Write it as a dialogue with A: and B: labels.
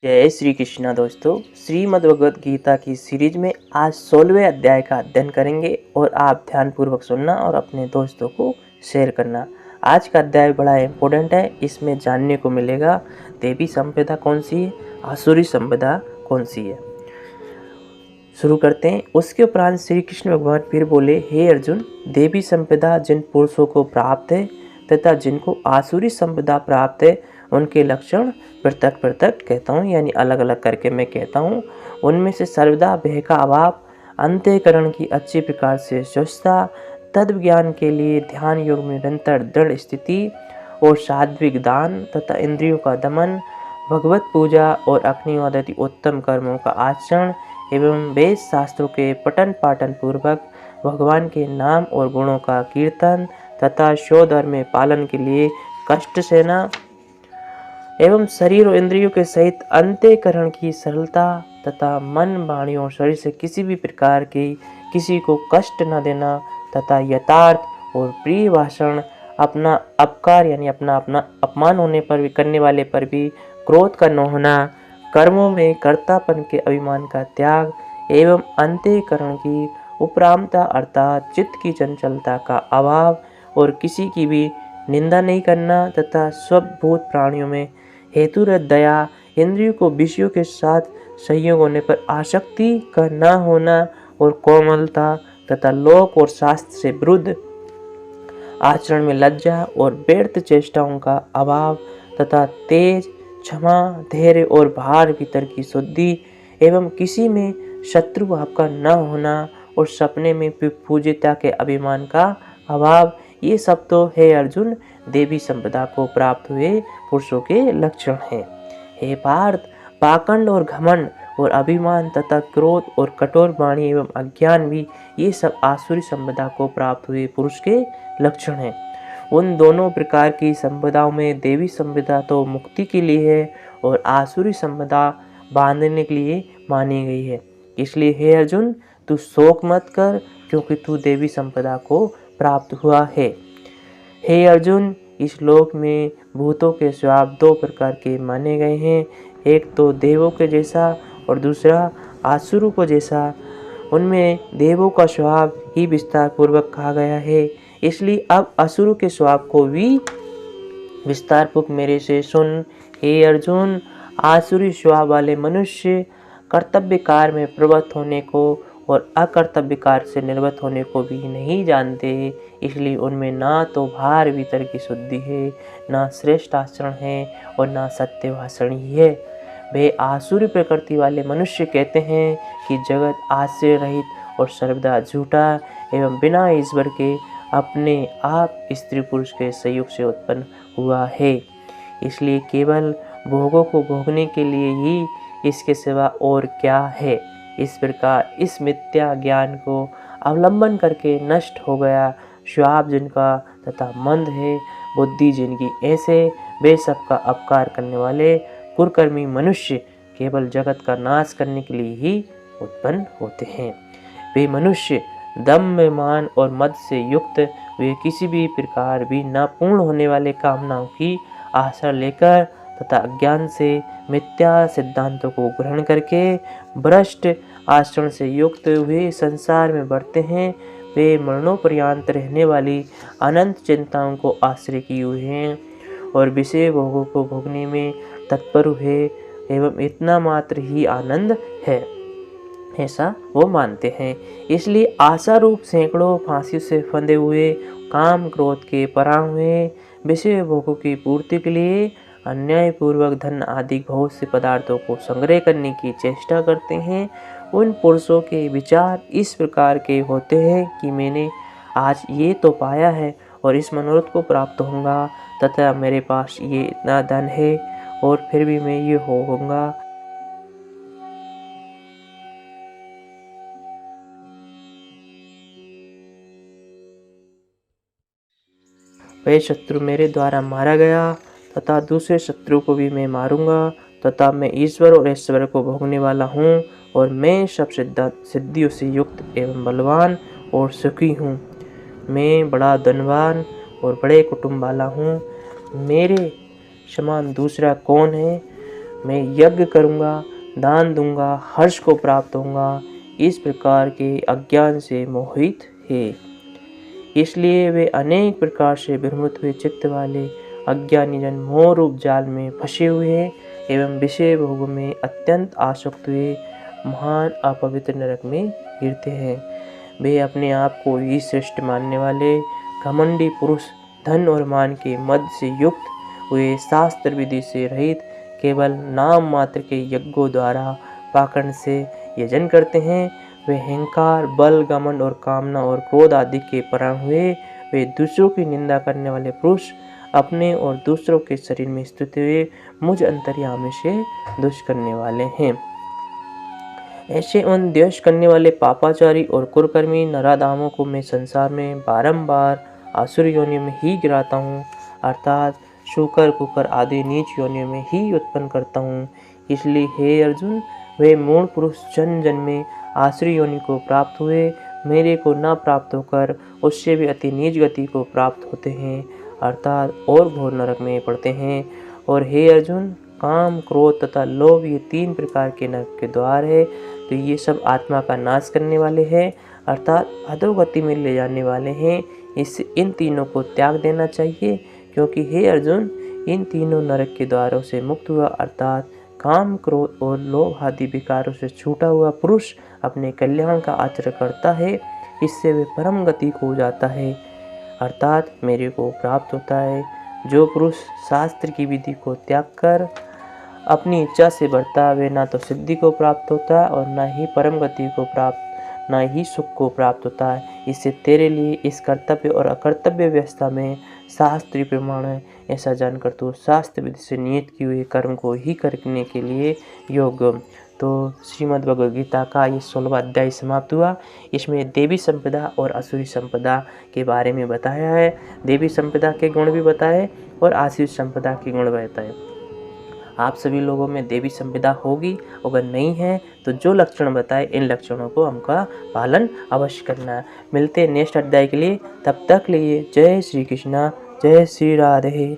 A: जय श्री कृष्णा दोस्तों। श्रीमद् भगवद गीता की सीरीज में आज 16वें अध्याय का अध्ययन करेंगे और आप ध्यानपूर्वक सुनना और अपने दोस्तों को शेयर करना। आज का अध्याय बड़ा इम्पोर्टेंट है। इसमें जानने को मिलेगा देवी संपदा कौन सी है, आसुरी संपदा कौन सी है। शुरू करते हैं। उसके उपरांत श्री कृष्ण भगवान फिर बोले, हे अर्जुन, देवी संपदा जिन पुरुषों को प्राप्त है तथा जिनको आसुरी संपदा प्राप्त है उनके लक्षण पृथक पृथक कहता हूँ, यानी अलग अलग करके मैं कहता हूँ। उनमें से सर्वदा भय का अभाव, अंतःकरण की अच्छी प्रकार से स्वच्छता, तत्व ज्ञान के लिए ध्यान योग में निरंतर दृढ़ स्थिति और सात्विक दान तथा इंद्रियों का दमन, भगवत पूजा और अग्निहोत्रादि उत्तम कर्मों का आचरण एवं वेद शास्त्रों के पठन पाठन पूर्वक भगवान के नाम और गुणों का कीर्तन तथा स्वधर्म में पालन के लिए कष्ट सहना एवं शरीर और इंद्रियों के सहित अंतःकरण की सरलता तथा मन वाणी और शरीर से किसी भी प्रकार की किसी को कष्ट न देना तथा यथार्थ और प्रिय भाषण, अपना अपकार यानी अपना अपमान होने पर भी करने वाले पर भी क्रोध का न होना, कर्मों में कर्तापन के अभिमान का त्याग एवं अंतःकरण की उपरामता अर्थात चित्त की चंचलता का अभाव और किसी की भी निंदा नहीं करना तथा स्वभूत प्राणियों में हेतुरत दया, इंद्रियों को विषयों के साथ संयोग होने पर आसक्ति का न होना और कोमलता तथा लोक और शास्त्र से विरुद्ध आचरण में लज्जा और व्यर्थ चेष्टाओं का अभाव तथा तेज, क्षमा, धैर्य और भार भीतर की शुद्धि एवं किसी में शत्रु भाव का न होना और सपने में पूज्यता के अभिमान का अभाव, ये सब तो है अर्जुन देवी संपदा को प्राप्त हुए पुरुषों के लक्षण हैं। हे पार्थ, पाखंड और घमंड और अभिमान तथा क्रोध और कठोर वाणी एवं अज्ञान भी ये सब आसुरी संपदा को प्राप्त हुए पुरुष के लक्षण हैं। उन दोनों प्रकार की संपदाओं में देवी संपदा तो मुक्ति के लिए है और आसुरी संपदा बांधने के लिए मानी गई है। इसलिए हे अर्जुन, तू शोक मत कर, क्योंकि तू देवी संपदा को प्राप्त हुआ है। हे अर्जुन, इस लोक में भूतों के स्वभाव दो प्रकार के माने गए हैं, एक तो देवों के जैसा और दूसरा आसुरों को जैसा। उनमें देवों का स्वभाव ही विस्तार पूर्वक कहा गया है, इसलिए अब असुरों के स्वभाव को भी विस्तार पूर्वक मेरे से सुन। हे अर्जुन, आसुरी स्वभाव वाले मनुष्य कर्तव्य कार्य में प्रवृत्त होने को और अकर्तव्य कार्य से निर्वृत्त होने को भी नहीं जानते, इसलिए उनमें ना तो भार भीतर की शुद्धि है, ना श्रेष्ठ आचरण है और ना सत्य भाषण ही है। वे आसुरी प्रकृति वाले मनुष्य कहते हैं कि जगत आश्रय रहित और सर्वदा झूठा एवं बिना ईश्वर के अपने आप स्त्री पुरुष के संयोग से उत्पन्न हुआ है, इसलिए केवल भोगों को भोगने के लिए ही इसके सिवा और क्या है। इस प्रकार इस मिथ्या ज्ञान को अवलंबन करके नष्ट हो गया स्वभाव जिनका तथा मंद है बुद्धि जिनकी, ऐसे वे सबका अपकार करने वाले कुकर्मी मनुष्य केवल जगत का नाश करने के लिए ही उत्पन्न होते हैं। वे मनुष्य दम्भ, मान और मद से युक्त, वे किसी भी प्रकार भी न पूर्ण होने वाले कामनाओं की आशा लेकर तथा अज्ञान से मिथ्या सिद्धांतों को ग्रहण करके भ्रष्ट आचरण से युक्त हुए संसार में बढ़ते हैं। वे मरणोपर्यंत रहने वाली अनंत चिंताओं को आश्रय किए हुए हैं और विषय भोगों को भोगने में तत्पर हुए एवं इतना मात्र ही आनंद है ऐसा वो मानते हैं। इसलिए आशा रूप सैकड़ों फांसी से फंदे हुए काम क्रोध के परां हुए विषय भोगों की पूर्ति के लिए अन्यायपूर्वक धन आदि बहुत से पदार्थों को संग्रह करने की चेष्टा करते हैं। उन पुरुषों के विचार इस प्रकार के होते हैं कि मैंने आज ये तो पाया है और इस मनोरथ को प्राप्त होऊंगा तथा मेरे पास ये इतना धन है और फिर भी मैं ये होऊंगा। वह शत्रु मेरे द्वारा मारा गया तथा दूसरे शत्रु को भी मैं मारूंगा तथा मैं ईश्वर और ऐश्वर्य को भोगने वाला हूँ और मैं सब सिद्धियों से युक्त एवं बलवान और सुखी हूँ। मैं बड़ा धनवान और बड़े कुटुंब वाला हूँ। मेरे समान दूसरा कौन है। मैं यज्ञ करूँगा, दान दूंगा, हर्ष को प्राप्त होऊंगा, इस प्रकार के अज्ञान से मोहित है। इसलिए वे अनेक प्रकार से भ्रमित हुए चित्त वाले अज्ञानी जन मोह रूप जाल में फंसे हुए हैं एवं विषय भोग में अत्यंत आसक्त हुए महान अपवित्र नरक में गिरते हैं। वे अपने आप को ही श्रेष्ठ मानने वाले घमंडी पुरुष धन और मान के मद से युक्त हुए शास्त्र विधि से रहित केवल नाम मात्र के यज्ञों द्वारा पाखंड से यजन करते हैं। वे अहंकार, बल, घमंड और कामना और क्रोध आदि के परायण हुए वे दूसरों की निंदा करने वाले पुरुष अपने और दूसरों के शरीर में स्थित हुए मुझ अंतर्यामी से दुष्ट करने वाले हैं। ऐसे उन द्वेष करने वाले पापाचारी और कुकर्मी नराधामों को मैं संसार में बारंबार आसुर योनियों में ही गिराता हूँ, अर्थात शूकर, कुकर आदि नीच योनियों में ही उत्पन्न करता हूँ। इसलिए हे अर्जुन, वे मूढ़ पुरुष जन्म जन्म में आसुरी योनि को प्राप्त हुए मेरे को न प्राप्त होकर उससे भी अति नीच गति को प्राप्त होते हैं, अर्थात और घोर नरक में पड़ते हैं। और हे अर्जुन, काम, क्रोध तथा लोभ ये 3 प्रकार के नरक के द्वार है, तो ये सब आत्मा का नाश करने वाले हैं, अर्थात अधोगति में ले जाने वाले हैं। इससे इन तीनों को त्याग देना चाहिए, क्योंकि हे अर्जुन, इन तीनों नरक के द्वारों से मुक्त हुआ, अर्थात काम, क्रोध और लोभ आदि विकारों से छूटा हुआ पुरुष अपने कल्याण का आचरण करता है। इससे वे परम गति को जाता है, अर्थात मेरे को प्राप्त होता है। जो पुरुष शास्त्र की विधि को त्याग कर अपनी इच्छा से बढ़ता, वे ना तो सिद्धि को प्राप्त होता और ना ही परम गति को प्राप्त, ना ही सुख को प्राप्त होता है। इससे तेरे लिए इस कर्तव्य और अकर्तव्य व्यवस्था में शास्त्रीय प्रमाण है, ऐसा जानकर तो शास्त्र विधि से नियत किए हुए कर्म को ही करने के लिए योग्य। तो श्रीमद् भगवद गीता का ये 16वां अध्याय समाप्त हुआ। इसमें देवी संपदा और असुरी संपदा के बारे में बताया है। देवी संपदा के गुण भी बताए और आसुरी संपदा के गुण बताए। आप सभी लोगों में देवी संपदा होगी, अगर नहीं है तो जो लक्षण बताए इन लक्षणों को हमका पालन अवश्य करना है। मिलते हैं नेक्स्ट अध्याय के लिए, तब तक लिए जय श्री कृष्णा, जय श्री राधे।